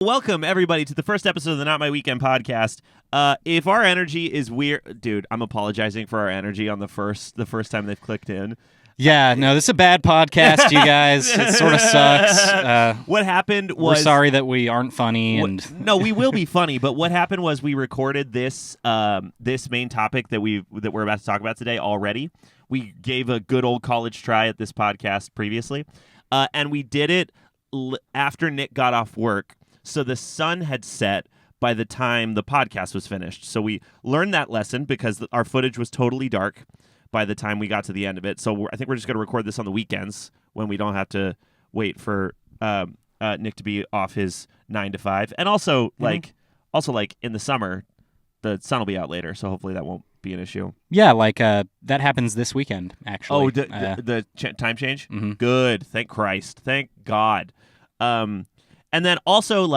Welcome, everybody, to the first episode of the Not My Weekend podcast. If our energy is weird... Dude, I'm apologizing for our energy on the first time they've clicked in. Yeah, no, this is a bad podcast, you guys. It sort of sucks. What happened was... We're sorry that we aren't funny. No, we will be funny, but what happened was we recorded this main topic that we're about to talk about today already. We gave a good old college try at this podcast previously, and we did it after Nick got off work. So the sun had set by the time the podcast was finished. So we learned that lesson because our footage was totally dark by the time we got to the end of it. So I think we're just going to record this on the weekends when we don't have to wait for Nick to be off his 9 to 5. And also, like in the summer, the sun will be out later. So hopefully that won't be an issue. Yeah, that happens this weekend, actually. Oh, the time change? Mm-hmm. Good. Thank Christ. Thank God. And then also,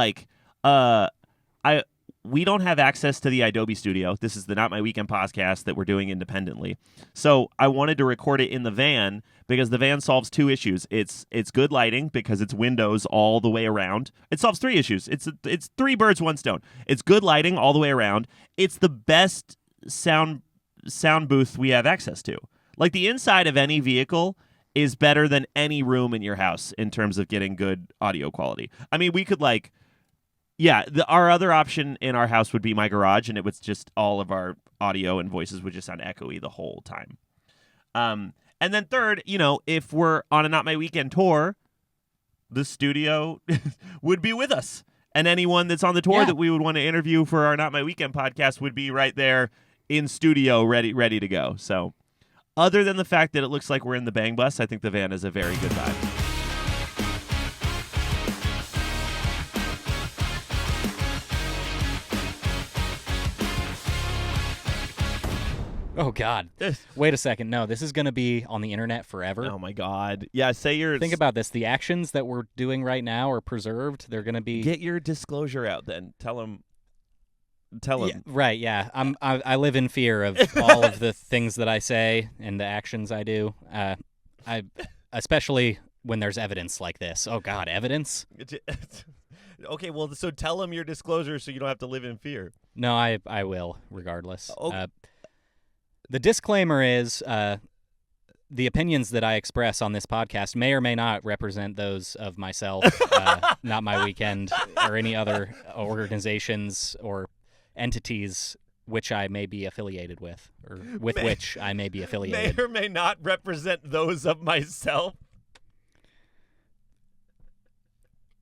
we don't have access to the Adobe Studio. This is the Not My Weekend podcast that we're doing independently. So I wanted to record it in the van because the van solves 2 issues. It's good lighting because it's windows all the way around. It solves 3 issues. It's 3 birds, 1 stone. It's good lighting all the way around. It's the best sound booth we have access to. Like, the inside of any vehicle is better than any room in your house in terms of getting good audio quality. I mean, we could our other option in our house would be my garage, and it was just all of our audio and voices would just sound echoey the whole time. And then third, if we're on a Not My Weekend tour, the studio would be with us. And anyone that's on the tour that we would want to interview for our Not My Weekend podcast would be right there in studio ready to go. So other than the fact that it looks like we're in the Bang Bus, I think the van is a very good vibe. Oh, God. Wait a second. No, this is going to be on the internet forever. Oh, my God. Yeah, Think about this. The actions that we're doing right now are preserved. They're going to be... Get your disclosure out then. Tell them. Yeah, right, yeah. I live in fear of all of the things that I say and the actions I do. Especially when there's evidence like this. Oh, God, evidence? Okay, well, so tell them your disclosure so you don't have to live in fear. No, I will, regardless. Okay. The disclaimer is the opinions that I express on this podcast may or may not represent those of myself, Not My Weekend, or any other organizations or entities which I may be affiliated with, or which I may be affiliated. May or may not represent those of myself.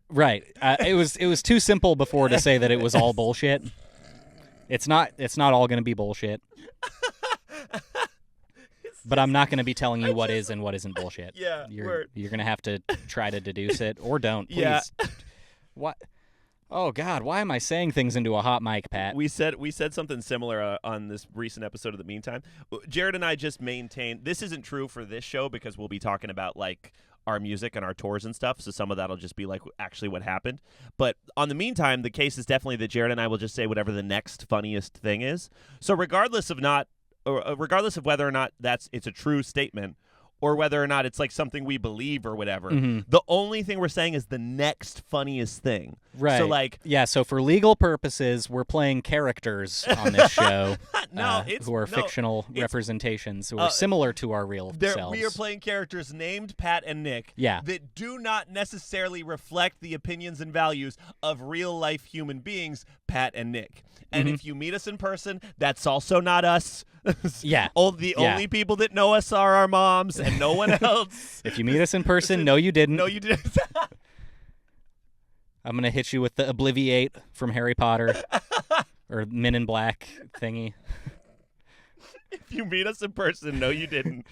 Right. It was too simple before to say that it was all bullshit. It's not all going to be bullshit. But I'm not going to be telling you what is and what isn't bullshit. Yeah, you're going to have to try to deduce it, or don't. Please. Yeah. What? Oh, God, why am I saying things into a hot mic, Pat? We said something similar on this recent episode of The Meantime. Jared and I just maintain this isn't true for this show because we'll be talking about our music and our tours and stuff, so some of that'll just be actually what happened. But on The Meantime, the case is definitely that Jared and I will just say whatever the next funniest thing is. So regardless of whether or not it's a true statement, or whether or not it's something we believe or whatever. Mm-hmm. The only thing we're saying is the next funniest thing. Right. So so for legal purposes, we're playing characters on this show who are fictional representations who are similar to our real selves. We are playing characters named Pat and Nick that do not necessarily reflect the opinions and values of real-life human beings, Pat and Nick. And if you meet us in person, that's also not us. Yeah. Only people that know us are our moms and no one else. If you meet us in person, no, you didn't. No, you didn't. I'm going to hit you with the Obliviate from Harry Potter or Men in Black thingy. If you meet us in person, no, you didn't.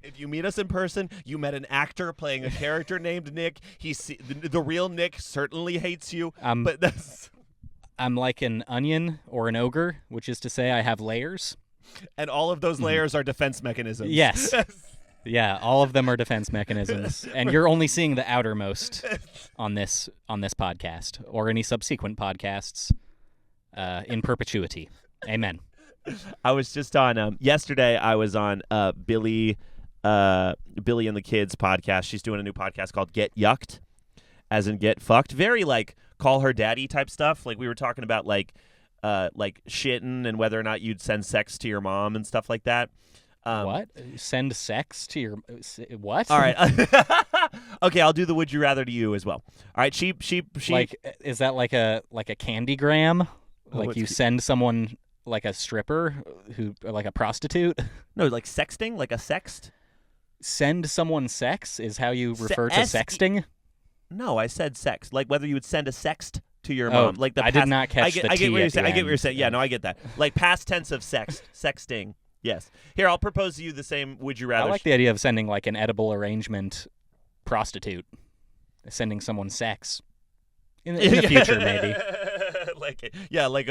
If you meet us in person, you met an actor playing a character named Nick. The real Nick certainly hates you, but that's... I'm like an onion or an ogre, which is to say I have layers. And all of those layers are defense mechanisms. Yes. Yeah, all of them are defense mechanisms. And you're only seeing the outermost on this podcast or any subsequent podcasts in perpetuity. Amen. I was just on yesterday I was on Billy and the Kids podcast. She's doing a new podcast called Get Yucked. as in get fucked. Very like call her daddy type stuff. Like we were talking about like shitting and whether or not you'd send sex to your mom and stuff like that. What? Send sex to your what? All right. Okay, I'll do the would you rather to you as well. All right, she like is that like a candygram? Like you send someone like a stripper who like a prostitute? No, like sexting, like a sext. Send someone sex is how you refer to sexting? No, I said sex. Like whether you would send a sext to your mom. Like the I did not catch the T. I get what you're saying. Yeah, no, I get that. Like past tense of sexting. Yes. Here, I'll propose to you the same would you rather. I like the idea of sending like an edible arrangement prostitute. Sending someone sex. In the future, maybe. like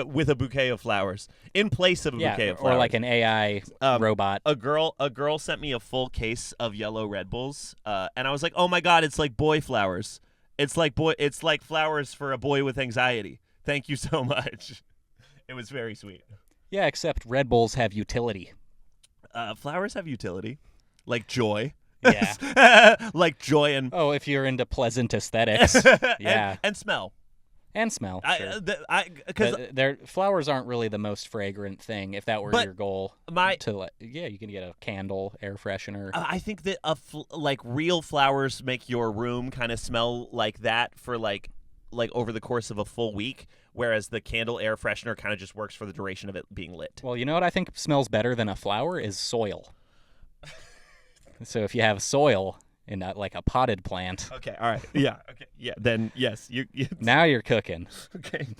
with a bouquet of flowers. In place of a bouquet of flowers. Or like an AI robot. A girl sent me a full case of yellow Red Bulls, and I was like, oh my God, it's like boy flowers. It's like flowers for a boy with anxiety. Thank you so much. It was very sweet. Yeah, except Red Bulls have utility. Flowers have utility, like joy. Yeah, like joy and if you're into pleasant aesthetics, yeah, and smell. And smell. Sure. Because flowers aren't really the most fragrant thing. If that were your goal, you can get a candle, air freshener. I think that like real flowers make your room kind of smell like that for like over the course of a full week, whereas the candle air freshener kind of just works for the duration of it being lit. Well, you know what I think smells better than a flower is soil. So if you have soil in like a potted plant. Okay, all right. Yeah, okay. Yeah, then yes. Now you're cooking. Okay.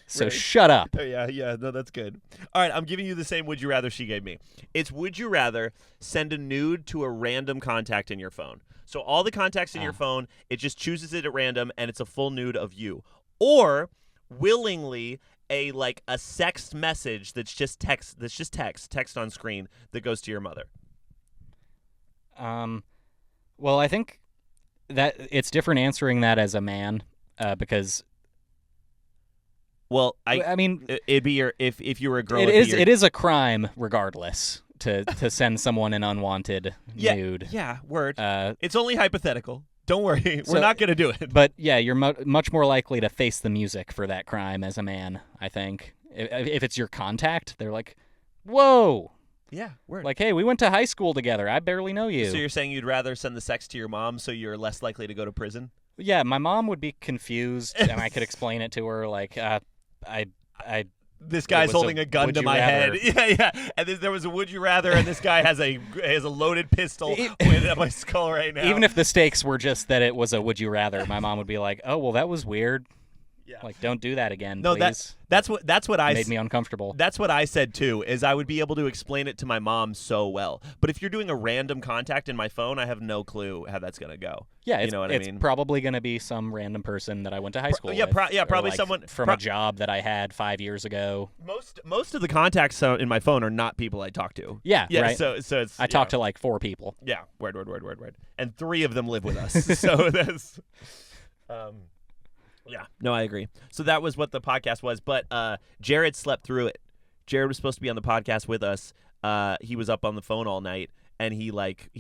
So shut up. Oh, yeah. No, that's good. All right, I'm giving you the same would you rather she gave me. It's would you rather send a nude to a random contact in your phone. So all the contacts in your phone, it just chooses it at random, and it's a full nude of you. Or willingly a sext message that's just text on screen that goes to your mother. Well, I think that it's different answering that as a man, because. Well, I mean, it'd be if you were a girl. It is a crime, regardless, to send someone an unwanted nude. Yeah, word. It's only hypothetical. Don't worry, we're not gonna do it. But yeah, you're much more likely to face the music for that crime as a man. I think if it's your contact, they're like, "Whoa." Yeah, word. Like, hey, we went to high school together. I barely know you. So you're saying you'd rather send the sex to your mom so you're less likely to go to prison? Yeah, my mom would be confused, and I could explain it to her like, this guy's holding a gun to my head. Yeah. And there was a would you rather, and this guy has a loaded pistol pointed at my skull right now. Even if the stakes were just that it was a would you rather, my mom would be like, oh, well, that was weird. Yeah. Like, don't do that again, please. That's what I made me uncomfortable. That's what I said too. Is I would be able to explain it to my mom so well. But if you're doing a random contact in my phone, I have no clue how that's gonna go. Yeah, you know what I mean. It's probably gonna be some random person that I went to high school with. Probably like someone from a job that I had 5 years ago. Most of the contacts in my phone are not people I talk to. Yeah, right. So it's I talk to like 4 people. Yeah, word, and 3 of them live with us. So that's. Yeah, no, I agree. So that was what the podcast was, but Jared slept through it. Jared was supposed to be on the podcast with us. He was up on the phone all night, and he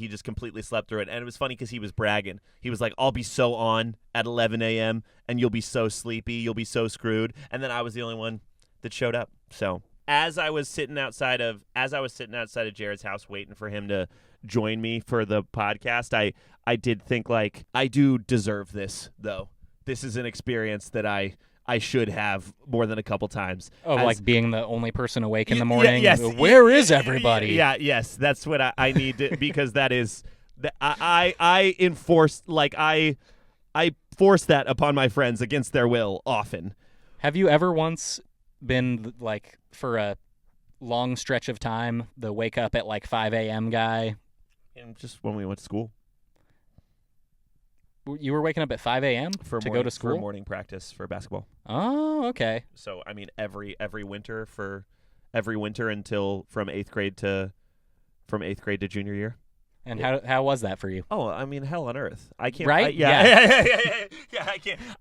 just completely slept through it. And it was funny because he was bragging. He was like, "I'll be so on at 11 a.m. and you'll be so sleepy, you'll be so screwed." And then I was the only one that showed up. So as I was sitting outside of Jared's house waiting for him to join me for the podcast, I did think like I do deserve this though. This is an experience that I should have more than a couple times. Oh, like being the only person awake in the morning? Yes. Where is everybody? Yes. That's what I need to, because that is, I enforce, I force that upon my friends against their will often. Have you ever once been, like, for a long stretch of time, the wake up at, 5 a.m. guy? And just when we went to school. You were waking up at 5 a.m. to go to school? For morning practice for basketball. Oh, okay. So, I mean, every winter until from 8th grade to junior year. And how was that for you? Oh, I mean, hell on earth. I can't. Right? Yeah.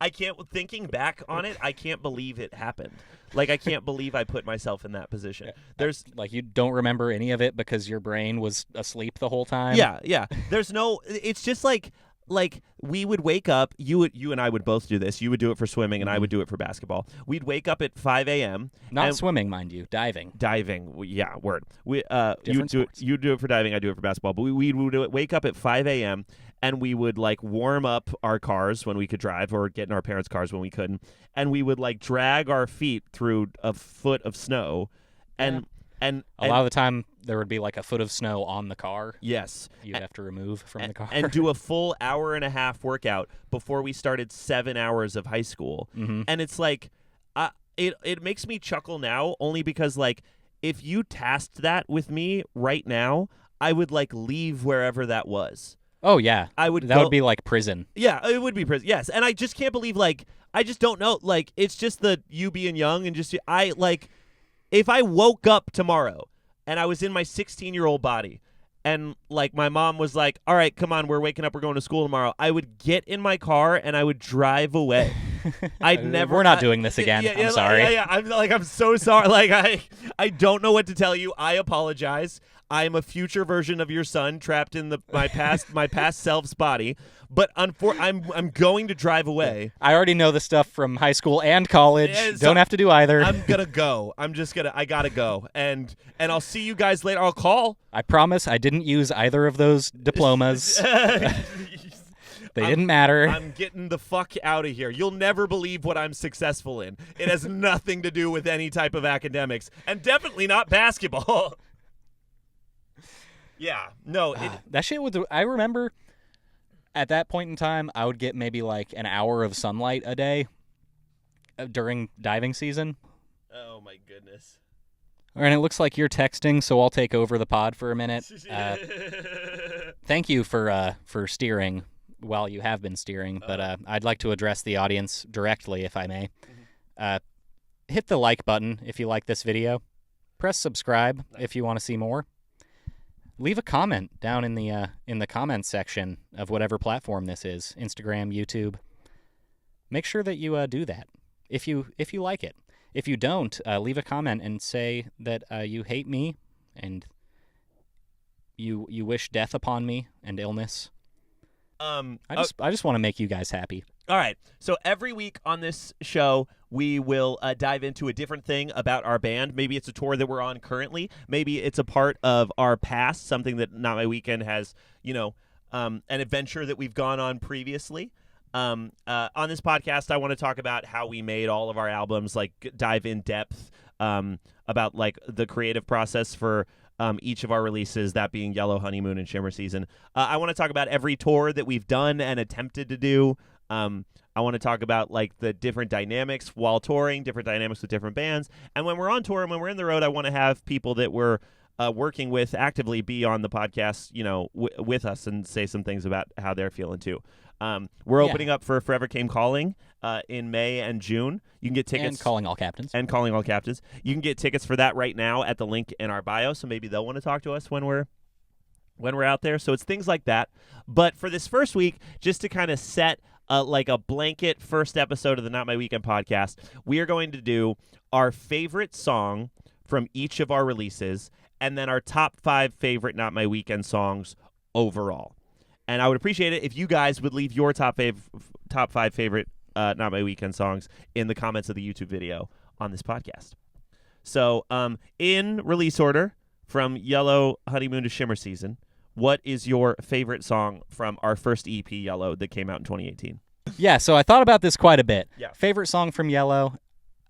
I can't. Thinking back on it, I can't believe it happened. Like, I can't believe I put myself in that position. There's you don't remember any of it because your brain was asleep the whole time. Yeah. There's no. It's just like. like we would wake up. You and I would both do this. You would do it for swimming, and I would do it for basketball. We'd wake up at 5 a.m. Not swimming, mind you, diving. Diving, yeah, word. Different sports. You do it for diving. I do it for basketball. But we would do it, wake up at 5 a.m. and we would like warm up our cars when we could drive, or get in our parents' cars when we couldn't, and we would like drag our feet through a foot of snow, and a lot of the time there would be like a foot of snow on the car. Yes. You'd have to remove from the car. And do a full hour and a half workout before we started 7 hours of high school. Mm-hmm. And it's like, it makes me chuckle now, only because like if you tasked that with me right now, I would like leave wherever that was. Oh yeah, I would. That would be like prison. Yeah, it would be prison. Yes, and I just can't believe I just don't know. Like it's just the you being young and just if I woke up tomorrow and I was in my 16-year-old body and like my mom was like, "All right, come on, we're waking up, we're going to school tomorrow," I would get in my car and I would drive away. We're not doing this again. I'm sorry. I'm so sorry. Like I don't know what to tell you. I apologize. I am a future version of your son trapped in my past self's body, but I'm going to drive away. I already know the stuff from high school and college. Don't have to do either. I'm gonna go. I gotta go, and I'll see you guys later. I'll call. I promise I didn't use either of those diplomas. They didn't matter. I'm getting the fuck out of here. You'll never believe what I'm successful in. It has nothing to do with any type of academics, and definitely not basketball. Yeah, no. That shit was. I remember at that point in time, I would get maybe like an hour of sunlight a day during diving season. Oh my goodness. And it looks like you're texting, so I'll take over the pod for a minute. Thank you for steering while you have been steering, but I'd like to address the audience directly, if I may. Hit the like button if you like this video. Press subscribe if you want to see more. Leave a comment down in the comments section of whatever platform this is, Instagram, YouTube. Make sure that you do that if you like it. If you don't, leave a comment and say that you hate me and you wish death upon me and illness. I just want to make you guys happy. All right. So every week on this show, we will dive into a different thing about our band. Maybe it's a tour that we're on currently. Maybe it's a part of our past, something that Not My Weekend has, an adventure that we've gone on previously. On this podcast, I want to talk about how we made all of our albums, like dive in depth about like the creative process for each of our releases, that being Yellow, Honeymoon, and Shimmer Season. I want to talk about every tour that we've done and attempted to do. I want to talk about like the different dynamics while touring, different dynamics with different bands. And when we're on tour and when we're in the road, I want to have people that we're working with actively be on the podcast, with us and say some things about how they're feeling too. We're opening up for Forever Came Calling in May and June. You can get tickets. And Calling All Captains. You can get tickets for that right now at the link in our bio, so maybe they'll want to talk to us when we're out there. So it's things like that. But for this first week, just to kind of set like a blanket first episode of the Not My Weekend podcast, we are going to do our favorite song from each of our releases and then our top 5 favorite Not My Weekend songs overall. And I would appreciate it if you guys would leave your top 5 favorite Not My Weekend songs in the comments of the YouTube video on this podcast. So in release order, from Yellow, Honeymoon to Shimmer Season, what is your favorite song from our first EP, Yellow, that came out in 2018? Yeah, so I thought about this quite a bit. Yeah. Favorite song from Yellow,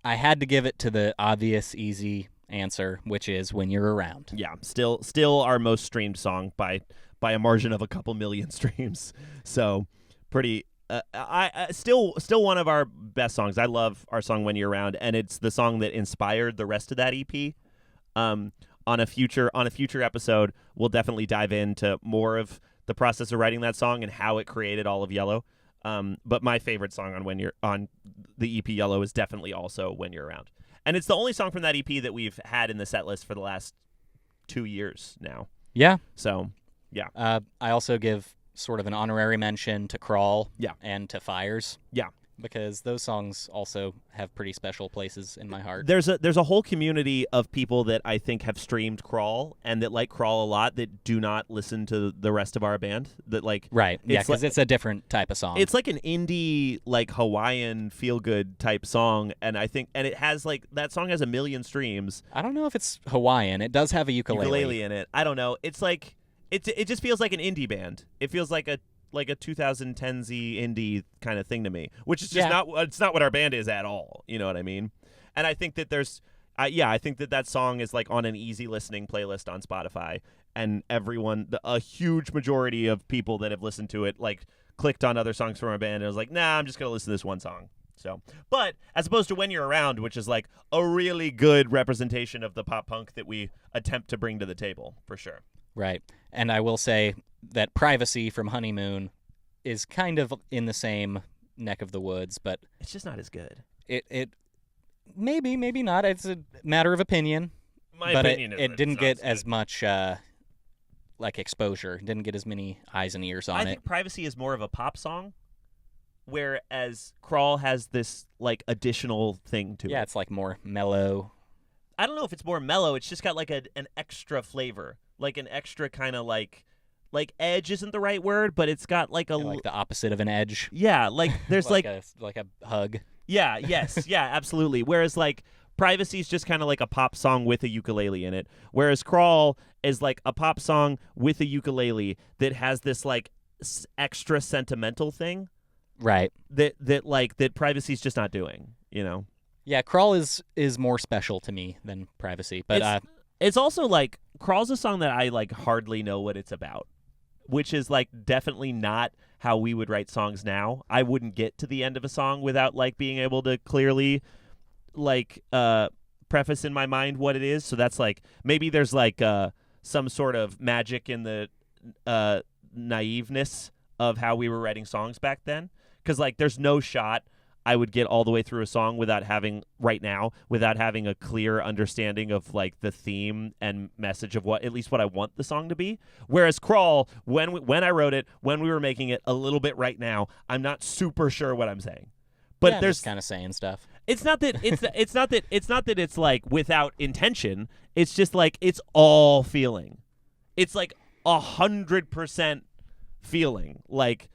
I had to give it to the obvious, easy answer, which is When You're Around. Yeah, still our most streamed song by a margin of a couple million streams. So pretty I still one of our best songs. I love our song When You're Around, and it's the song that inspired the rest of that EP. On a future episode, we'll definitely dive into more of the process of writing that song and how it created all of Yellow. But my favorite song on the EP Yellow is definitely also When You're Around. And it's the only song from that EP that we've had in the set list for the last 2 years now. Yeah. So, yeah. I also give sort of an honorary mention to Crawl Yeah. and to Fires. Yeah. because those songs also have pretty special places in my heart. There's a whole community of people that I think have streamed Crawl and that like Crawl a lot that do not listen to the rest of our band. That like Right. Yeah, it's because like, it's a different type of song. it's like an indie like Hawaiian feel good type song, and I think it has like that song has 1 million streams. I don't know if it's Hawaiian. It does have a ukulele. In it. I don't know. It's like it just feels like an indie band. It feels like a 2010s indie kind of thing to me, which is just it's not what our band is at all. You know what I mean? And I think that there's I think that song is like on an easy listening playlist on Spotify, and a huge majority of people that have listened to it like clicked on other songs from our band and was like, nah, I'm just gonna listen to this one song. So, but as opposed to When You're Around, which is like a really good representation of the pop punk that we attempt to bring to the table, for sure. Right. And I will say that Privacy from Honeymoon is kind of in the same neck of the woods, but it's just not as good. It maybe not. It's a matter of opinion. My opinion is it didn't get as much like exposure. It didn't get as many eyes and ears on it. I think Privacy is more of a pop song, whereas Crawl has this like additional thing to it. Yeah, it's like more mellow. I don't know if it's more mellow. It's just got like an extra flavor, like an extra kind of like edge isn't the right word, but it's got like like the opposite of an edge. Yeah, like there's like a hug. Yeah, yes, yeah, absolutely. Whereas like Privacy is just kind of like a pop song with a ukulele in it, whereas Crawl is like a pop song with a ukulele that has this like extra sentimental thing. Right. That Privacy's just not doing, you know. Yeah, Crawl is more special to me than Privacy, but it's also like Crawl's a song that I like hardly know what it's about, which is like definitely not how we would write songs now. I wouldn't get to the end of a song without like being able to clearly like preface in my mind what it is. So that's like maybe there's like some sort of magic in the naiveness of how we were writing songs back then, because like there's no shot I would get all the way through a song without having a clear understanding of like the theme and message of what I want the song to be. Whereas Crawl, when I wrote it, when we were making it a little bit right now, I'm not super sure what I'm saying. But there's kind of saying stuff. It's not that it's like without intention. It's just like it's all feeling. It's like 100% feeling. Like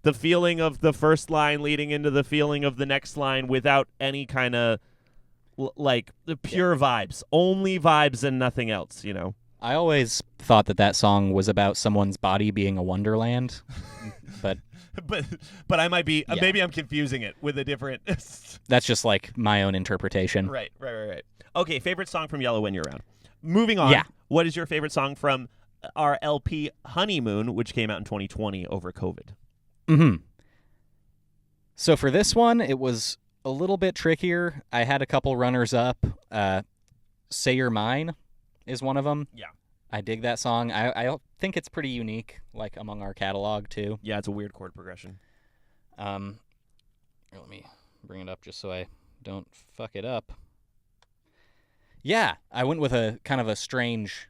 the feeling of the first line leading into the feeling of the next line without any kind of like the pure vibes, only vibes and nothing else, you know. I always thought that song was about someone's body being a wonderland, but I might be maybe I'm confusing it with a different. That's just like my own interpretation. Right. Okay, favorite song from Yellow When You're Around. Moving on. Yeah. What is your favorite song from our LP Honeymoon, which came out in 2020 over COVID? So for this one, it was a little bit trickier. I had a couple runners up. Say You're Mine is one of them. Yeah. I dig that song. I think it's pretty unique, like among our catalog too. Yeah, it's a weird chord progression. Let me bring it up just so I don't fuck it up. Yeah, I went with a kind of a strange,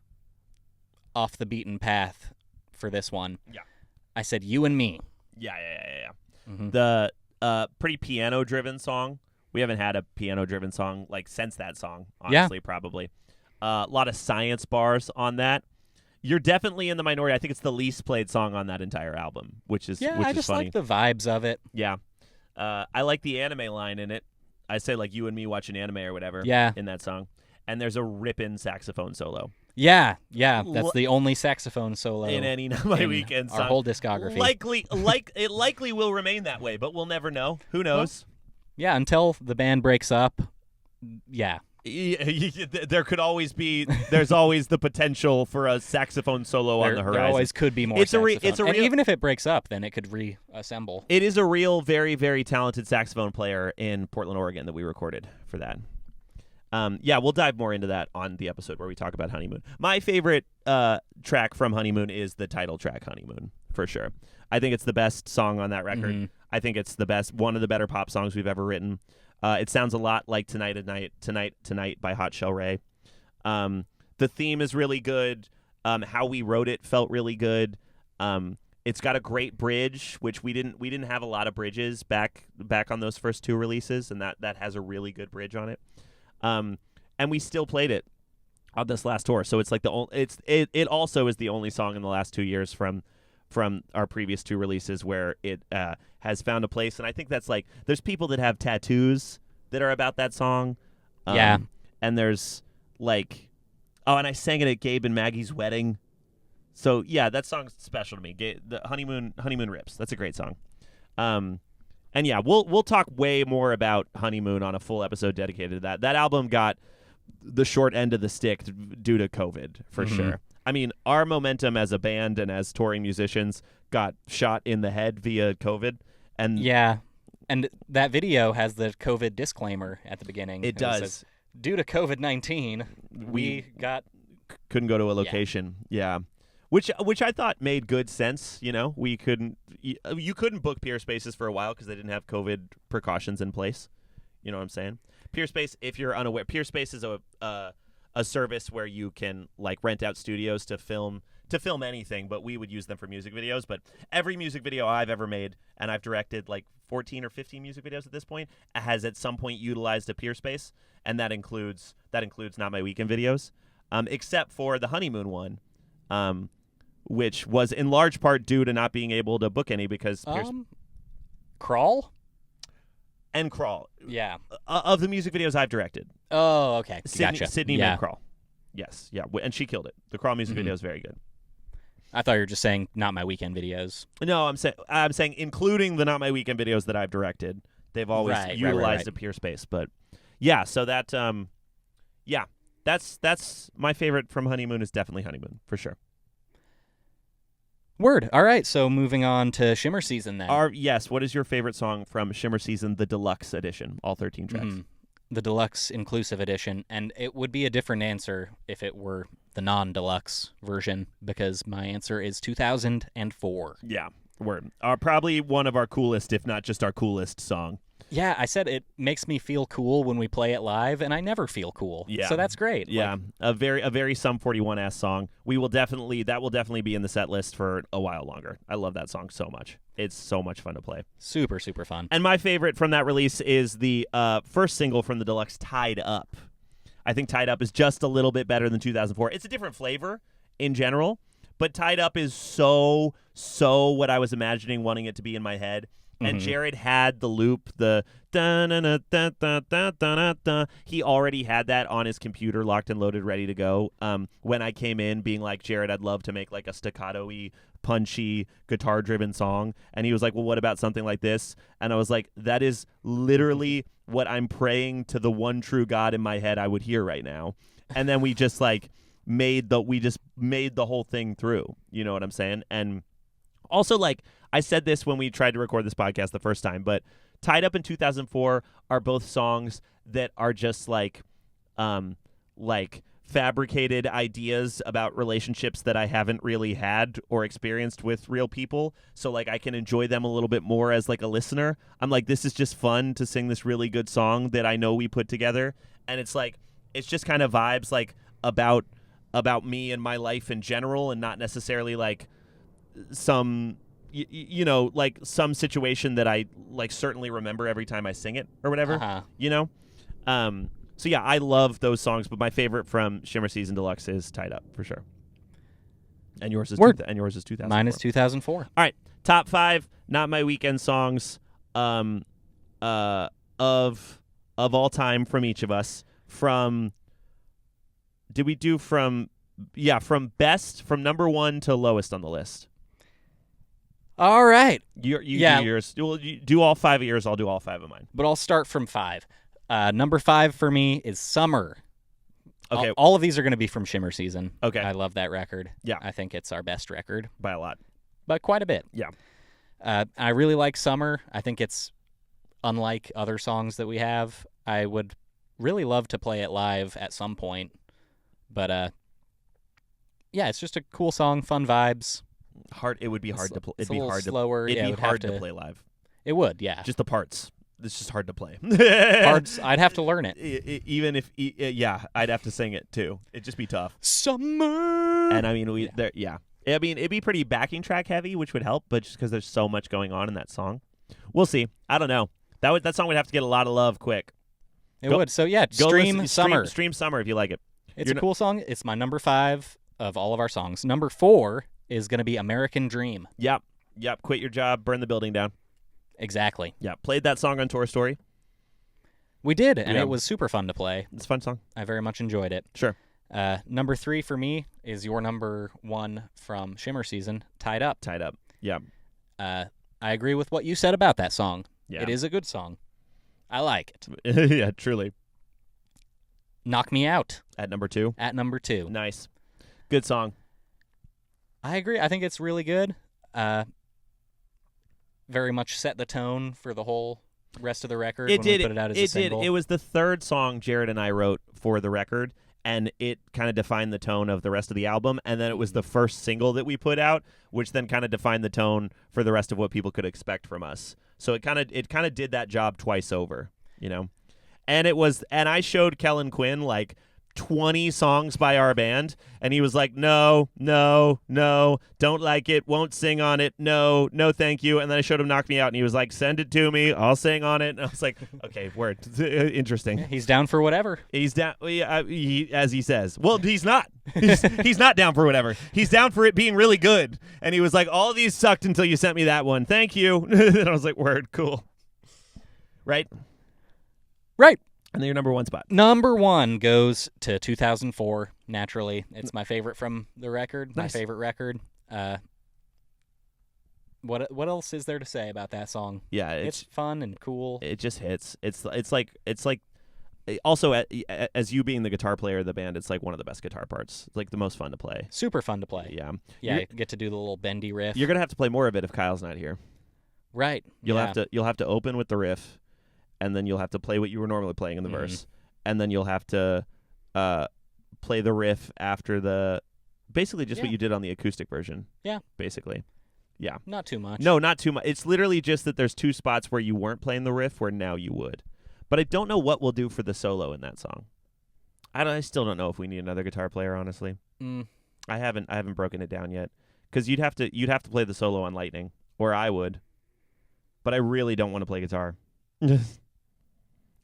off the beaten path for this one. Yeah. I said You and Me. Yeah. Mm-hmm. The pretty piano-driven song. We haven't had a piano-driven song like since that song, honestly, probably. A lot of science bars on that. You're definitely in the minority. I think it's the least played song on that entire album, which is I just funny. like the vibes of it. Yeah. I like the anime line in it. I say like You and Me watching anime or whatever in that song. And there's a rippin' saxophone solo. Yeah, that's the only saxophone solo in any Not My Weekend song. Our whole discography. It likely will remain that way, but we'll never know. Who knows? Well, yeah, until the band breaks up. Yeah. There could always be. There's always the potential for a saxophone solo on the horizon. There always could be more. It's and even if it breaks up, then it could reassemble. It is a real, very, very talented saxophone player in Portland, Oregon that we recorded for that. We'll dive more into that on the episode where we talk about Honeymoon. My favorite track from Honeymoon is the title track, Honeymoon, for sure. I think it's the best song on that record. Mm-hmm. I think it's one of the better pop songs we've ever written. It sounds a lot like Tonight by Hot Shell Ray. The theme is really good. How we wrote it felt really good. It's got a great bridge, which we didn't have a lot of bridges back on those first 2 releases, and that has a really good bridge on it. And we still played it on this last tour. So it's like it also is the only song in the last 2 years from our previous 2 releases where it has found a place. And I think that's like, there's people that have tattoos that are about that song. Yeah. And there's like, and I sang it at Gabe and Maggie's wedding. So yeah, that song's special to me. The Honeymoon Rips. That's a great song. And yeah, we'll talk way more about Honeymoon on a full episode dedicated to that. That album got the short end of the stick due to COVID, for sure. I mean, our momentum as a band and as touring musicians got shot in the head via COVID. And yeah, and that video has the COVID disclaimer at the beginning. It does. Says, due to COVID-19, we couldn't go to a location. Yeah. Which I thought made good sense. You know, you couldn't book Peer Spaces for a while because they didn't have COVID precautions in place. You know what I'm saying? Peer Space, if you're unaware, Peer Space is a service where you can like rent out studios to film anything, but we would use them for music videos. But every music video I've ever made, and I've directed like 14 or 15 music videos at this point, has at some point utilized a Peer Space, and that includes Not My Weekend videos, except for the Honeymoon one. Which was in large part due to not being able to book any because Crawl? And Crawl. Yeah. Of the music videos I've directed. Oh, okay. Gotcha. Sydney made Crawl. Yes, yeah, and she killed it. The Crawl music video is very good. I thought you were just saying Not My Weekend videos. No, I'm saying including the Not My Weekend videos that I've directed. They've always utilized a Peer Space, but yeah, so that that's my favorite from Honeymoon is definitely Honeymoon for sure. Word. All right, so moving on to Shimmer Season then. Yes, what is your favorite song from Shimmer Season, the deluxe edition, all 13 tracks? The deluxe inclusive edition, and it would be a different answer if it were the non-deluxe version, because my answer is 2004. Yeah, word. Probably one of our coolest, if not just our coolest song. Yeah, I said it makes me feel cool when we play it live, and I never feel cool. Yeah. So that's great. Yeah, a very Sum 41-ass song. That will definitely be in the set list for a while longer. I love that song so much. It's so much fun to play. Super, super fun. And my favorite from that release is the first single from the deluxe, Tied Up. I think Tied Up is just a little bit better than 2004. It's a different flavor in general, but Tied Up is so what I was imagining wanting it to be in my head. And Jared had the loop, the da-na-na-da-da-da-da-da-da. He already had that on his computer, locked and loaded, ready to go. When I came in being like, Jared, I'd love to make like a staccato-y, punchy, guitar-driven song. And he was like, well, what about something like this? And I was like, that is literally what I'm praying to the one true God in my head I would hear right now. And then we just like made the whole thing through. You know what I'm saying? And also, like, I said this when we tried to record this podcast the first time, but Tied Up in 2004 are both songs that are just like fabricated ideas about relationships that I haven't really had or experienced with real people. So like I can enjoy them a little bit more as like a listener. I'm like, this is just fun to sing this really good song that I know we put together. And it's like, it's just kind of vibes like about me and my life in general, and not necessarily like some you know, like some situation that I like certainly remember every time I sing it or whatever, you know? So yeah, I love those songs, but my favorite from Shimmer Season Deluxe is Tied Up for sure. And yours is 2004. Mine is 2004. All right, top 5 Not My Weekend songs of all time from each of us. From best, from number 1 to lowest on the list. All right. You do yours. You do all 5 of yours. I'll do all 5 of mine. But I'll start from 5. Number 5 for me is Summer. Okay. All of these are going to be from Shimmer Season. Okay. I love that record. Yeah. I think it's our best record. By a lot. But quite a bit. Yeah. I really like Summer. I think it's unlike other songs that we have. I would really love to play it live at some point. But, yeah, it's just a cool song, fun vibes. It would be hard to play. It'd be hard slower. It'd be hard to play live. It would, yeah. Just the parts. It's just hard to play. Parts. I'd have to learn it. Even if, I'd have to sing it too. It'd just be tough. Summer. And I mean, I mean, it'd be pretty backing track heavy, which would help, but just because there's so much going on in that song. We'll see. I don't know. That song would have to get a lot of love quick. It would. So, yeah, stream Summer. Stream Summer if you like it. It's a cool song. It's my number 5 of all of our songs. Number 4 is going to be American Dream. Yep. Quit your job, burn the building down. Exactly. Yeah. Played that song on Tour Story. We did, and it was super fun to play. It's a fun song. I very much enjoyed it. Sure. Number 3 for me is your number 1 from Shimmer Season, Tied Up. Tied Up. Yeah. I agree with what you said about that song. Yeah. It is a good song. I like it. Yeah, truly. Knock Me Out. At number 2. At number 2. Nice. Good song. I agree. I think it's really good. Very much set the tone for the whole rest of the record when we put it out as a single. It was the third song Jared and I wrote for the record, and it kind of defined the tone of the rest of the album. And then it was the first single that we put out, which then kind of defined the tone for the rest of what people could expect from us. So it kind of did that job twice over, you know. And I showed Kellen Quinn like 20 songs by our band, and he was like, no, don't like it, won't sing on it, no, thank you. And then I showed him Knock Me Out, and he was like, send it to me, I'll sing on it. And I was like, okay, word. Interesting. Yeah, he's down for whatever. He's down, as he says. Well, he's not. He's not down for whatever. He's down for it being really good. And he was like, all these sucked until you sent me that one. Thank you. And I was like, word, cool. Right? And then your number 1 spot. Number 1 goes to 2004, naturally. It's my favorite from the record, Nice. My favorite record. What else is there to say about that song? Yeah, it's fun and cool. It just hits. It's like also as you being the guitar player of the band, it's like one of the best guitar parts. It's like the most fun to play. Super fun to play. Yeah. Yeah, you get to do the little bendy riff. You're going to have to play more of it if Kyle's not here. Right. You'll have to open with the riff, and then you'll have to play what you were normally playing in the verse, and then you'll have to play the riff after basically just what you did on the acoustic version. Yeah. Basically. Yeah. Not too much. No, not too much. It's literally just that there's 2 spots where you weren't playing the riff where now you would. But I don't know what we'll do for the solo in that song. I still don't know if we need another guitar player, honestly. I haven't broken it down yet, because you'd have to play the solo on Lightning, or I would. But I really don't want to play guitar.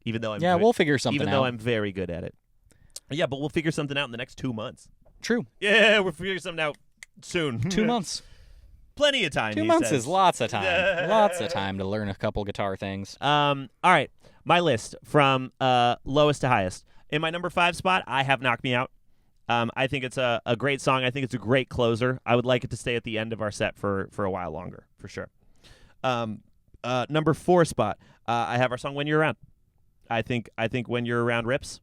Even though we'll figure something out. Even though I'm very good at it. Yeah, but we'll figure something out in the next 2 months. True. Yeah, we'll figure something out soon. 2 months. Plenty of time. 2 months is lots of time. Lots of time to learn a couple guitar things. All right. My list from lowest to highest. In my number 5 spot, I have Knock Me Out. I think it's a great song. I think it's a great closer. I would like it to stay at the end of our set for a while longer, for sure. Number 4 spot, I have our song When You're Around. I think When You're Around rips.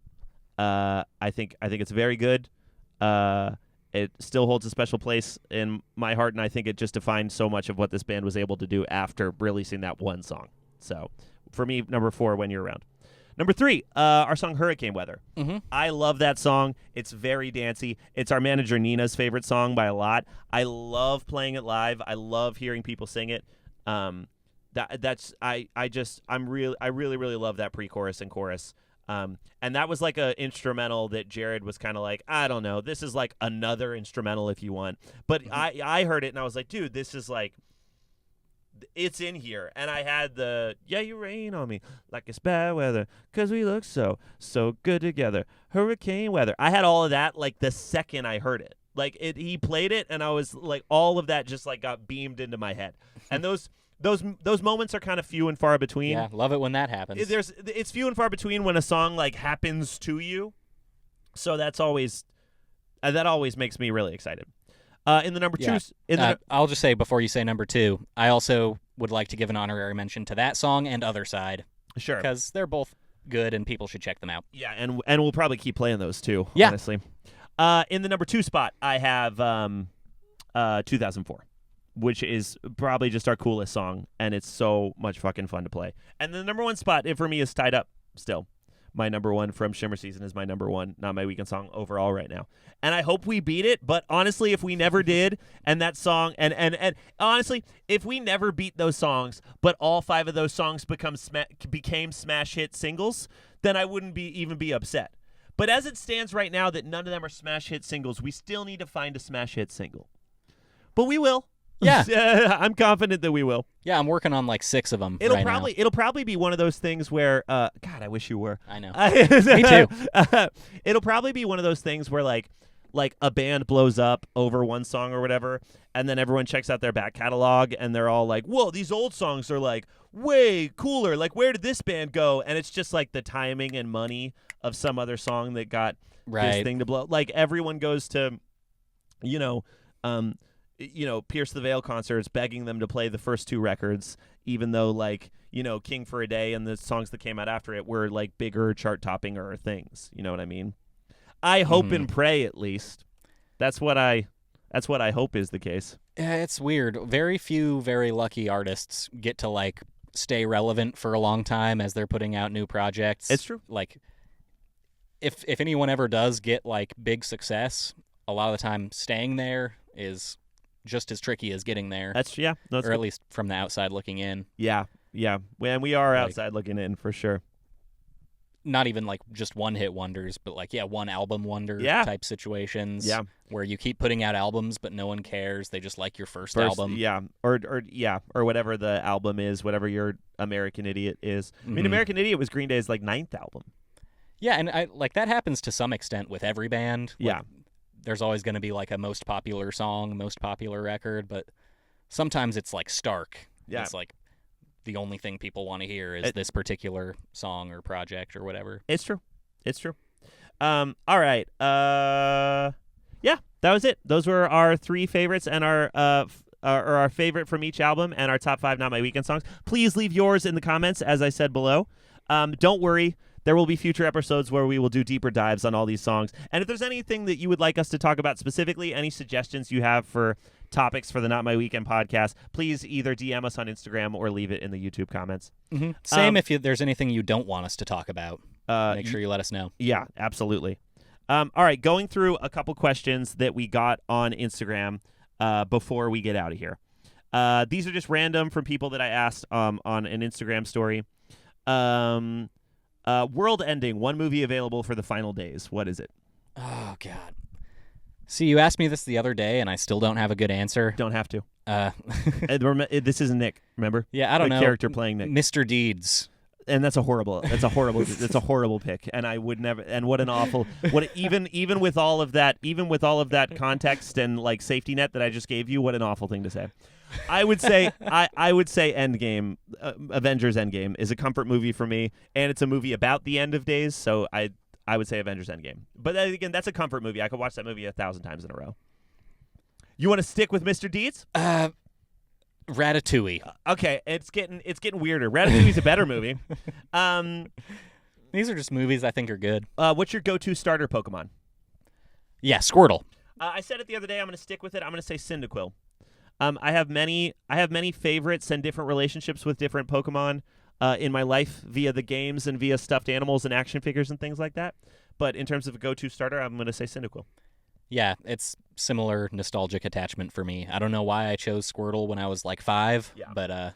I think it's very good. It still holds a special place in my heart, and I think it just defined so much of what this band was able to do after releasing that one song. So, for me, number 4, When You're Around. Number 3, our song Hurricane Weather. I love that song. It's very dancey. It's our manager Nina's favorite song by a lot. I love playing it live. I love hearing people sing it. I really love that pre-chorus and chorus. And that was like a instrumental that Jared was kind of like, I don't know, this is like another instrumental if you want. But I heard it and I was like, dude, this is like, it's in here. And I had you rain on me like it's bad weather, 'cause we look so good together. Hurricane weather. I had all of that like the second I heard it. Like he played it and I was like, all of that just like got beamed into my head. And those moments are kind of few and far between. Yeah, love it when that happens. It's few and far between when a song like happens to you. So that always makes me really excited. In the number 2, I'll just say before you say number 2, I also would like to give an honorary mention to that song and Other Side. Sure, because they're both good and people should check them out. Yeah, and we'll probably keep playing those too. Yeah. Honestly. In the number 2 spot, I have 2004. Which is probably just our coolest song, and it's so much fucking fun to play. And the number 1 spot for me is Tied Up still. My number 1 from Shimmer Season is my number 1, Not My Weekend song overall right now. And I hope we beat it, but honestly, if we never did, and that song, and honestly, if we never beat those songs, but all 5 of those songs became smash hit singles, then I wouldn't even be upset. But as it stands right now that none of them are smash hit singles, we still need to find a smash hit single. but we will. Yeah. I'm confident that we will. Yeah, I'm working on like 6 of them. It'll probably be one of those things where God, I wish you were. I know. Me too. It'll probably be one of those things where like a band blows up over one song or whatever, and then everyone checks out their back catalog and they're all like, "Whoa, these old songs are like way cooler. Like, where did this band go?" And it's just like the timing and money of some other song that got this thing to blow. Like everyone goes to, Pierce the Veil concerts, begging them to play the first 2 records, even though like King for a Day and the songs that came out after it were like bigger chart-topping or things. You know what I mean? I hope and pray, at least. That's what I hope is the case. Yeah, it's weird. Very few very lucky artists get to like stay relevant for a long time as they're putting out new projects. It's true. Like if anyone ever does get like big success, a lot of the time staying there is just as tricky as getting there. Or at least from the outside looking in. Yeah. When we are outside looking in, for sure. Not even like just one-hit wonders, but like one album wonder type situations. Yeah, where you keep putting out albums, but no one cares. They just like your first album. Yeah, or whatever the album is, whatever your American Idiot is. I mean, American Idiot was Green Day's like 9th album. Yeah, and I like that happens to some extent with every band. Yeah, there's always going to be like a most popular song, most popular record, but sometimes it's like stark. Yeah, it's like the only thing people want to hear is this particular song or project or whatever. It's true. All right. Yeah, that was it. Those were our 3 favorites and our favorite from each album and our top 5 Not My Weekend songs. Please leave yours in the comments, as I said below. Don't worry. There will be future episodes where we will do deeper dives on all these songs. And if there's anything that you would like us to talk about specifically, any suggestions you have for topics for the Not My Weekend podcast, please either DM us on Instagram or leave it in the YouTube comments. Mm-hmm. Same if there's anything you don't want us to talk about. Make sure you let us know. Yeah, absolutely. All right, going through a couple questions that we got on Instagram before we get out of here. These are just random from people that I asked on an Instagram story. World ending, one movie available for the final days. What is it? Oh, God. See, you asked me this the other day, and I still don't have a good answer. Don't have to. This is Nick, remember? Yeah, I don't know. The character playing Nick. Mr. Deeds. And that's a horrible pick. And I would never. And what an awful. Even with all of that context and like safety net that I just gave you, what an awful thing to say. I would say Endgame, Avengers Endgame is a comfort movie for me, and it's a movie about the end of days. So I would say Avengers Endgame. But again, that's a comfort movie. I could watch that movie 1,000 times in a row. You want to stick with Mr. Deeds? Ratatouille. Okay, it's getting weirder. Ratatouille's a better movie. These are just movies I think are good. What's your go-to starter Pokemon? Yeah, Squirtle. I said it the other day. I'm going to stick with it. I'm going to say Cyndaquil. I have many favorites and different relationships with different Pokemon in my life via the games and via stuffed animals and action figures and things like that. But in terms of a go-to starter, I'm going to say Cyndaquil. Yeah, it's similar nostalgic attachment for me. I don't know why I chose Squirtle when I was like 5, but I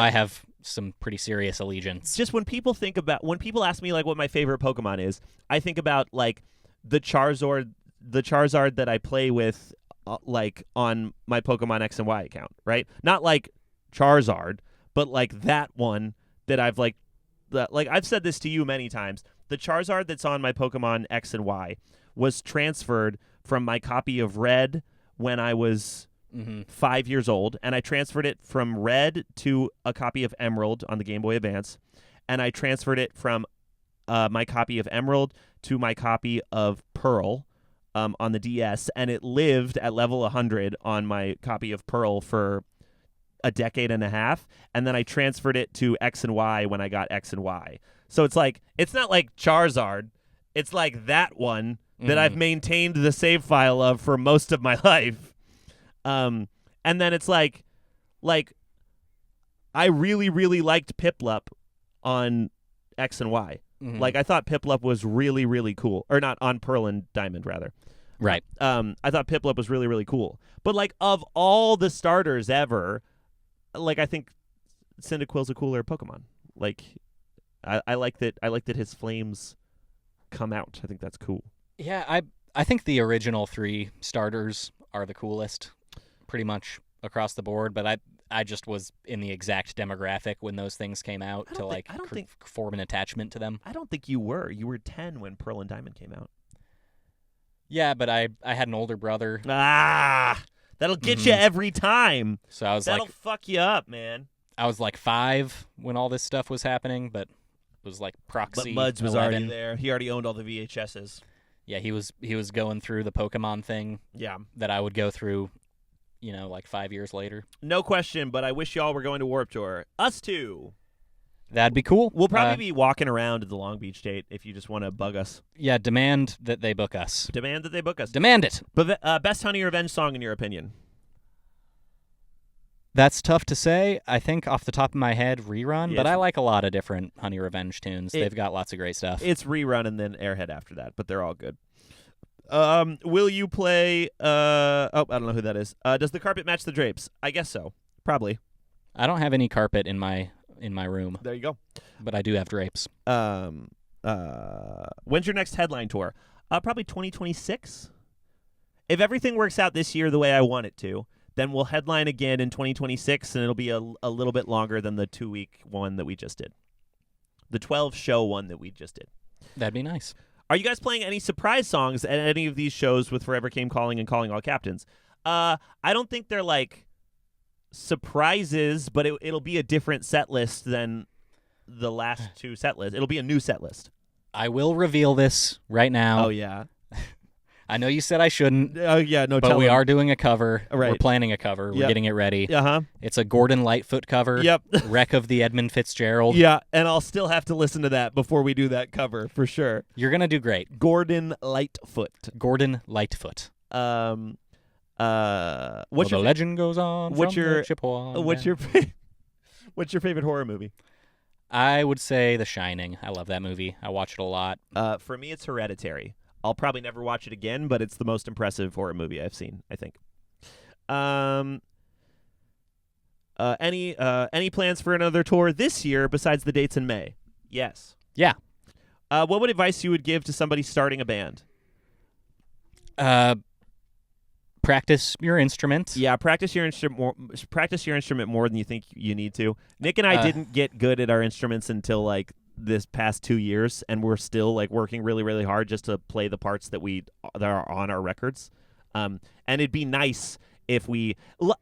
have some pretty serious allegiance. Just when people ask me like what my favorite Pokemon is, I think about like the Charizard that I play with like on my Pokemon X and Y account, right? Not like Charizard, but like that one that I've like I've said this to you many times. The Charizard that's on my Pokemon X and Y was transferred from my copy of Red when I was 5 years old, and I transferred it from Red to a copy of Emerald on the Game Boy Advance, and I transferred it from my copy of Emerald to my copy of Pearl on the DS, and it lived at level 100 on my copy of Pearl for a decade and a half, and then I transferred it to X and Y when I got X and Y. So it's like, it's not like Charizard, it's like that one that I've maintained the save file of for most of my life. And then it's like I really, really liked Piplup on X and Y. Mm-hmm. Like, I thought Piplup was really, really cool. Or not, on Pearl and Diamond, rather. Right. I thought Piplup was really, really cool. But, like, of all the starters ever, like, I think Cyndaquil's a cooler Pokemon. Like, I like that his flames come out. I think that's cool. Yeah, I think the original 3 starters are the coolest. pretty much across the board, but I just was in the exact demographic when those things came out form an attachment to them. I don't think you were. You were 10 when Pearl and Diamond came out. Yeah, but I had an older brother. That'll get you every time. So that'll fuck you up, man. I was like 5 when all this stuff was happening, but it was like Proxy. But Muds was 11. already there. He already owned all the VHSs. Yeah, he was going through the Pokemon thing. Yeah. That I would go through, like 5 years later. No question, but I wish y'all were going to Warped Tour. Us too. That'd be cool. We'll probably be walking around at the Long Beach date if you just want to bug us. Yeah, demand that they book us. Demand that they book us. Demand it. But best Honey Revenge song in your opinion? That's tough to say. I think off the top of my head, Rerun, Yeah, but I like a lot of different Honey Revenge tunes. They've got lots of great stuff. It's Rerun and then Airhead after that, but they're all good. Will you play I don't know who that is. Does the carpet match the drapes? I guess so. Probably. I don't have any carpet in my room. There you go. But I do have drapes. When's your next headline tour? Probably 2026. If everything works out this year the way I want it to, then we'll headline again in 2026, and it'll be a little bit longer than the 2-week one that we just did. The 12-show one that we just did. That'd be nice. Are you guys playing any surprise songs at any of these shows with Forever Came Calling and Calling All Captains? I don't think they're like surprises, but it'll be a different set list than the last 2 set lists. It'll be a new set list. I will reveal this right now. Oh, yeah. I know you said I shouldn't. Oh, yeah, no, but we are doing a cover. Right. We're planning a cover. We're getting it ready. Uh-huh. It's a Gordon Lightfoot cover. Yep. Wreck of the Edmund Fitzgerald. Yeah, and I'll still have to listen to that before we do that cover, for sure. You're going to do great. Gordon Lightfoot. Gordon Lightfoot. The legend goes on what's from your, the Chippewa. What's your favorite horror movie? I would say The Shining. I love that movie. I watch it a lot. For me, it's Hereditary. I'll probably never watch it again, but it's the most impressive horror movie I've seen, I think. Any plans for another tour this year besides the dates in May? Yes. Yeah. What would advice you would give to somebody starting a band? Practice your instrument. Yeah, practice your instrument more than you think you need to. Nick and I didn't get good at our instruments until like this past 2 years, and we're still like working really, really hard just to play the parts that are on our records. And it'd be nice if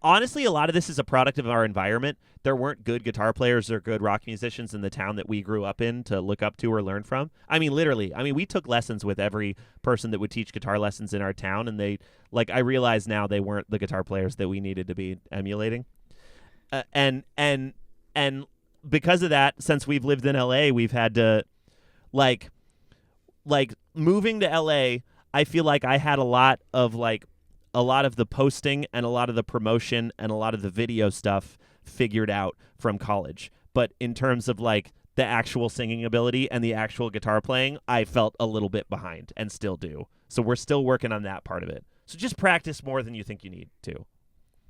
honestly, a lot of this is a product of our environment. There weren't good guitar players or good rock musicians in the town that we grew up in to look up to or learn from. I mean, literally. I mean, we took lessons with every person that would teach guitar lessons in our town, and I realize now they weren't the guitar players that we needed to be emulating. And because of that, since we've lived in LA, we've had to like moving to LA, I feel like I had a lot of the posting and a lot of the promotion and a lot of the video stuff figured out from college. But in terms of like the actual singing ability and the actual guitar playing, I felt a little bit behind and still do. So we're still working on that part of it. So just practice more than you think you need to.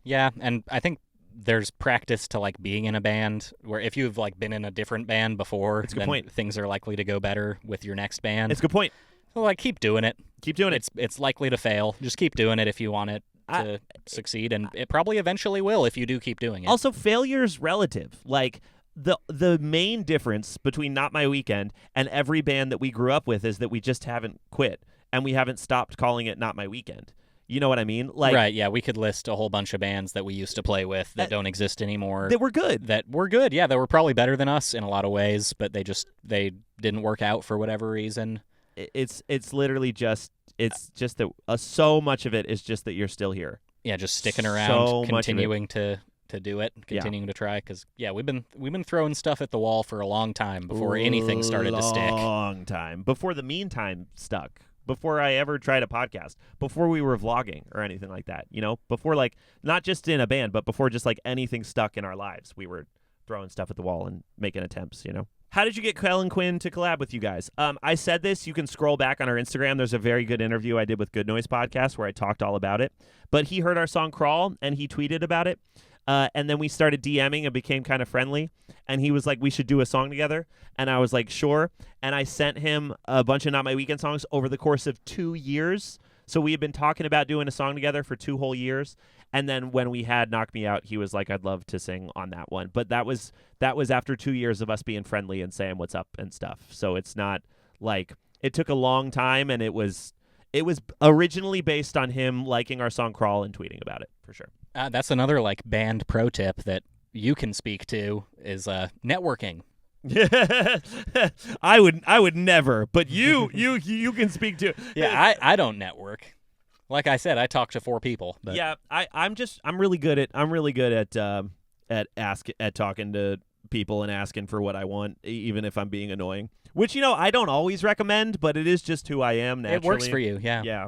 Yeah, and I think there's practice to like being in a band where if you've like been in a different band before, then things are likely to go better with your next band. It's a good point. So like keep doing it. Keep doing it. It's likely to fail. Just keep doing it if you want it to succeed, and it probably eventually will if you do keep doing it. Also, failure's relative. Like the main difference between Not My Weekend and every band that we grew up with is that we just haven't quit and we haven't stopped calling it Not My Weekend. You know what I mean? Like, right, yeah, we could list a whole bunch of bands that we used to play with that don't exist anymore. That were good. Yeah, that were probably better than us in a lot of ways, but they didn't work out for whatever reason. It's literally just that so much of it is just that you're still here. Yeah, just sticking around, continuing to do it, continuing to try, because we've been throwing stuff at the wall for a long time before anything started to stick. Long time before the meantime stuck. Before I ever tried a podcast, before we were vlogging or anything like that, before like not just in a band, but before just like anything stuck in our lives, we were throwing stuff at the wall and making attempts, How did you get Kyle and Quinn to collab with you guys? I said this. You can scroll back on our Instagram. There's a very good interview I did with Good Noise Podcast where I talked all about it. But he heard our song Crawl and he tweeted about it. And then we started DMing and became kind of friendly. And he was like, we should do a song together. And I was like, sure. And I sent him a bunch of Not My Weekend songs over the course of 2 years. So we had been talking about doing a song together for 2 whole years, and then when we had Knock Me Out, he was like, "I'd love to sing on that one." But that was after 2 years of us being friendly and saying what's up and stuff. So it's not like it took a long time, and it was originally based on him liking our song "Crawl" and tweeting about it for sure. That's another like band pro tip that you can speak to is networking. I would never, but you can speak to. Yeah, I don't network. Like I said, I talk to 4 people. But. Yeah, I'm really good at talking to people and asking for what I want, even if I'm being annoying. Which I don't always recommend, but it is just who I am naturally. It works for you, yeah. Yeah.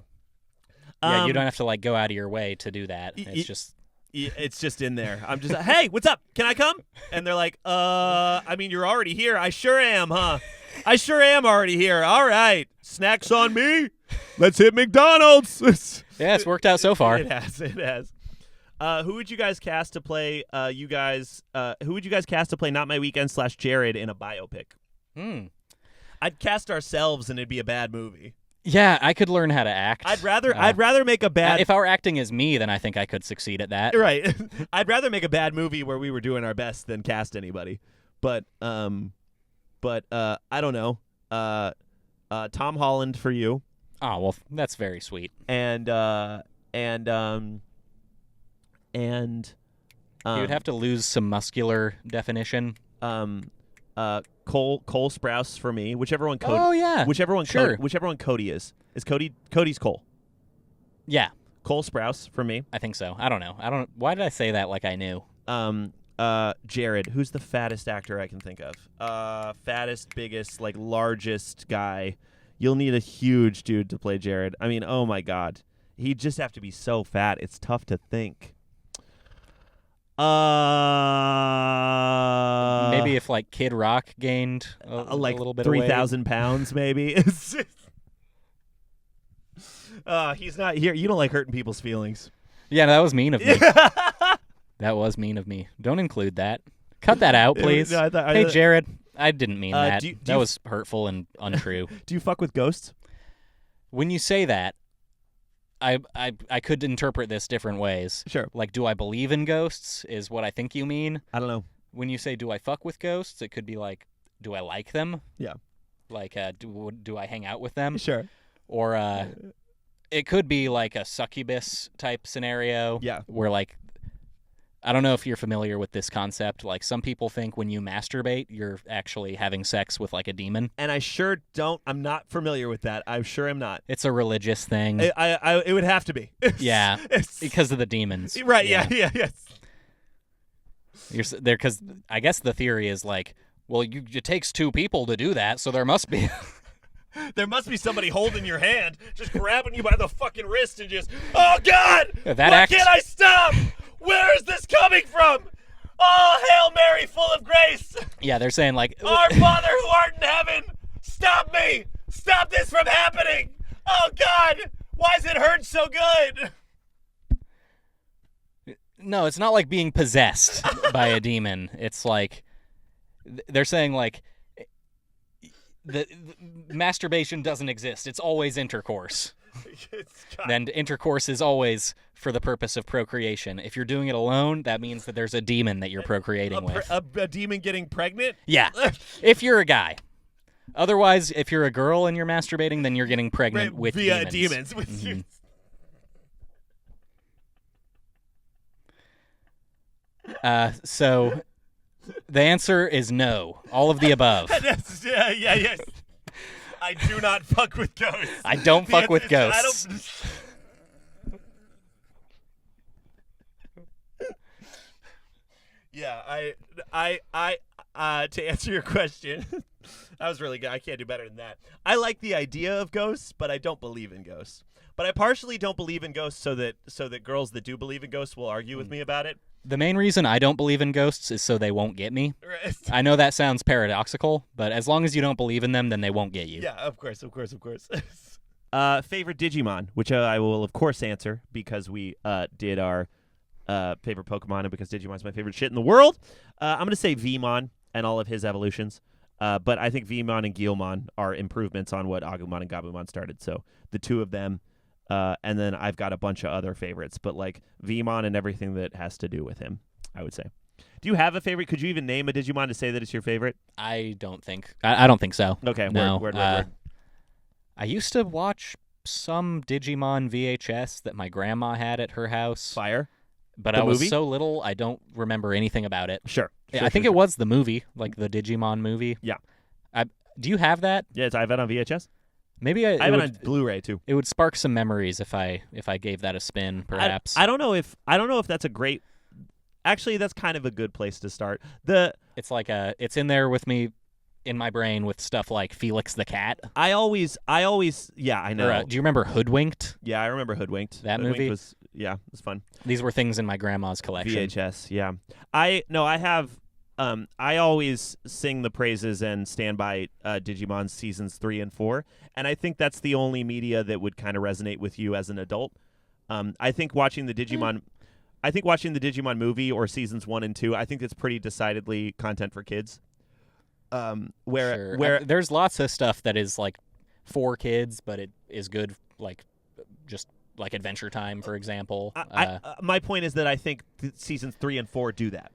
Yeah, you don't have to like go out of your way to do that. It's just in there. I'm just like, hey, what's up? Can I come? And they're like, I mean, you're already here. I sure am, huh? I sure am already here. All right. Snacks on me. Let's hit McDonald's. Yeah, it's worked out so far. It has. Who would you guys cast to play who would you guys cast to play Not My Weekend / Jared in a biopic? I'd cast ourselves and it'd be a bad movie. Yeah, I could learn how to act. I'd rather make a bad. If I were acting as me, then I think I could succeed at that. Right. I'd rather make a bad movie where we were doing our best than cast anybody. But I don't know. Tom Holland for you. Oh well, that's very sweet. And you would have to lose some muscular definition. Cole Sprouse for me. Whichever one Cody. Oh yeah. Whichever one Cody is. Is Cody's Cole? Yeah. Cole Sprouse for me. I think so. I don't know. Why did I say that like I knew? Jared, who's the fattest actor I can think of? Fattest, biggest, like largest guy. You'll need a huge dude to play Jared. I mean, oh my God. He'd just have to be so fat. It's tough to think. Maybe if like Kid Rock gained a little bit 3,000 pounds, maybe. He's not here. You don't like hurting people's feelings. Yeah, that was mean of me. That was mean of me. Don't include that. Cut that out, please. No, hey, Jared, I didn't mean that. That was hurtful and untrue. Do you fuck with ghosts? When you say that, I could interpret this different ways. Sure. Like, do I believe in ghosts is what I think you mean. I don't know. When you say, do I fuck with ghosts, it could be like, do I like them? Yeah. Like, do I hang out with them? Sure. Or it could be like a succubus type scenario. Yeah. Where like, I don't know if you're familiar with this concept. Like some people think when you masturbate, you're actually having sex with like a demon. And I sure don't. I'm not familiar with that. I'm sure I'm not. It's a religious thing. It would have to be. Yeah. Because of the demons. Right. Yeah. Yes. You're there because I guess the theory is like, well, it takes 2 people to do that, so there must be. There must be somebody holding your hand, just grabbing you by the fucking wrist and just, oh God! Why can't I stop? Where is this coming from? Oh, Hail Mary, full of grace! Yeah, they're saying like, Our Father who art in heaven, stop me! Stop this from happening! Oh God! Why does it hurt so good? No, it's not like being possessed by a demon. It's like, they're saying like, the masturbation doesn't exist. It's always intercourse. And intercourse is always for the purpose of procreation. If you're doing it alone, that means that there's a demon that you're procreating with. A demon getting pregnant? Yeah. If you're a guy. Otherwise, if you're a girl and you're masturbating, then you're getting pregnant with via demons. Mm-hmm. So the answer is no. All of the above. Yes. I do not fuck with ghosts. I don't fuck with ghosts. Yeah, I to answer your question, that was really good. I can't do better than that. I like the idea of ghosts, but I don't believe in ghosts. But I partially don't believe in ghosts so that girls that do believe in ghosts will argue with me about it. The main reason I don't believe in ghosts is so they won't get me. Right. I know that sounds paradoxical, but as long as you don't believe in them, then they won't get you. Yeah, of course. Favorite Digimon, which I will, of course, answer because we did our favorite Pokemon and because Digimon's my favorite shit in the world. I'm going to say Vmon and all of his evolutions. But I think Vmon and Guilmon are improvements on what Agumon and Gabumon started. So the two of them And then I've got a bunch of other favorites, but like Vmon and everything that has to do with him, I would say. Do you have a favorite? Could you even name a Digimon to say that it's your favorite? I don't think. I don't think so. Okay, no. word. I used to watch some Digimon VHS that my grandma had at her house. Fire. But The I was movie? so little, I don't remember anything about it. Sure. I think it was the movie, like the Digimon movie. Yeah. Do you have that? Yeah, I have it on VHS. Maybe I have it on Blu-ray too. It would spark some memories if I gave that a spin, perhaps. I don't know if that's a great. Actually, that's kind of a good place to start. It's like it's in there with me, in my brain with stuff like Felix the Cat. I always, yeah, I know. Do you remember Hoodwinked? Yeah, I remember Hoodwinked. That Hoodwinked movie? it was fun. These were things in my grandma's collection. VHS, yeah. I have. I always sing the praises and stand by Digimon seasons 3 and 4, and I think that's the only media that would kind of resonate with you as an adult. I think watching the Digimon. I think watching the Digimon movie or seasons 1 and 2, I think it's pretty decidedly content for kids. Where there's lots of stuff that is like for kids, but it is good, like just like Adventure Time, for example. My point is that I think seasons 3 and 4 do that.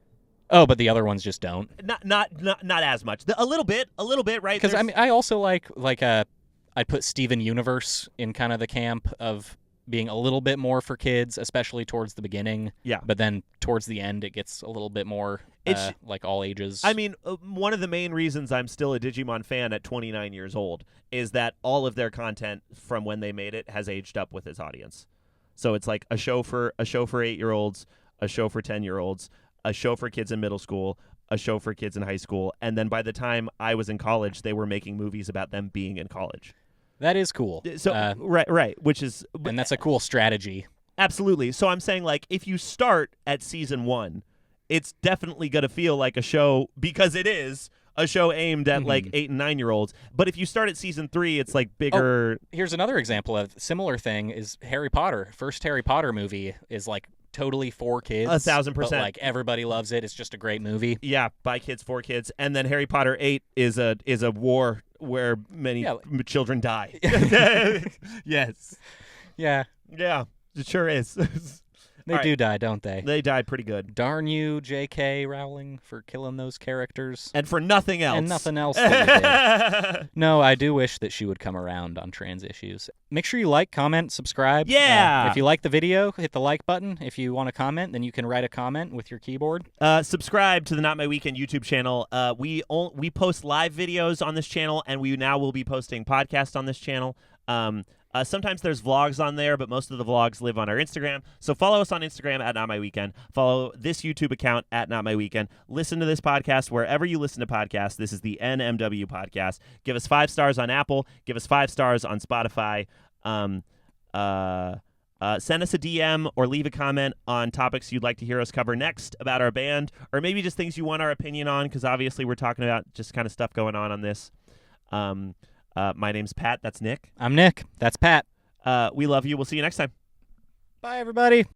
Oh, but the other ones just don't. Not as much. A little bit, right? Because I also like I'd put Steven Universe in kind of the camp of being a little bit more for kids, especially towards the beginning. Yeah. But then towards the end, it gets a little bit more like all ages. I mean, one of the main reasons I'm still a Digimon fan at 29 years old is that all of their content from when they made it has aged up with its audience. So it's like a show for 8-year-olds, a show for 10-year-olds, a show for kids in middle school, a show for kids in high school, and then by the time I was in college, they were making movies about them being in college. That is cool. So right, which is, and that's a cool strategy. Absolutely. So I'm saying, like, if you start at season 1, it's definitely going to feel like a show, because it is a show aimed at like 8 and 9-year-olds. But if you start at season 3, it's like bigger. Here's another example of a similar thing: is Harry Potter. First Harry Potter movie is like totally for kids. 1,000%. But like everybody loves it. It's just a great movie. Yeah, by kids, for kids. And then Harry Potter 8 is a war where many children die. Yes. Yeah. Yeah, it sure is. They do die, don't they? They die pretty good. Darn you, J.K. Rowling, for killing those characters. And for nothing else. And nothing else that you did. No, I do wish that she would come around on trans issues. Make sure you like, comment, subscribe. Yeah! If you like the video, hit the like button. If you want to comment, then you can write a comment with your keyboard. Subscribe to the Not My Weekend YouTube channel. We post live videos on this channel, and we now will be posting podcasts on this channel. Sometimes there's vlogs on there, but most of the vlogs live on our Instagram. So follow us on Instagram at Not My Weekend. Follow this YouTube account at Not My Weekend. Listen to this podcast wherever you listen to podcasts. This is the NMW podcast. Give us 5 stars on Apple. Give us 5 stars on Spotify. Send us a DM or leave a comment on topics you'd like to hear us cover next about our band, or maybe just things you want our opinion on, because obviously we're talking about just kind of stuff going on this. My name's Pat. That's Nick. I'm Nick. That's Pat. We love you. We'll see you next time. Bye, everybody.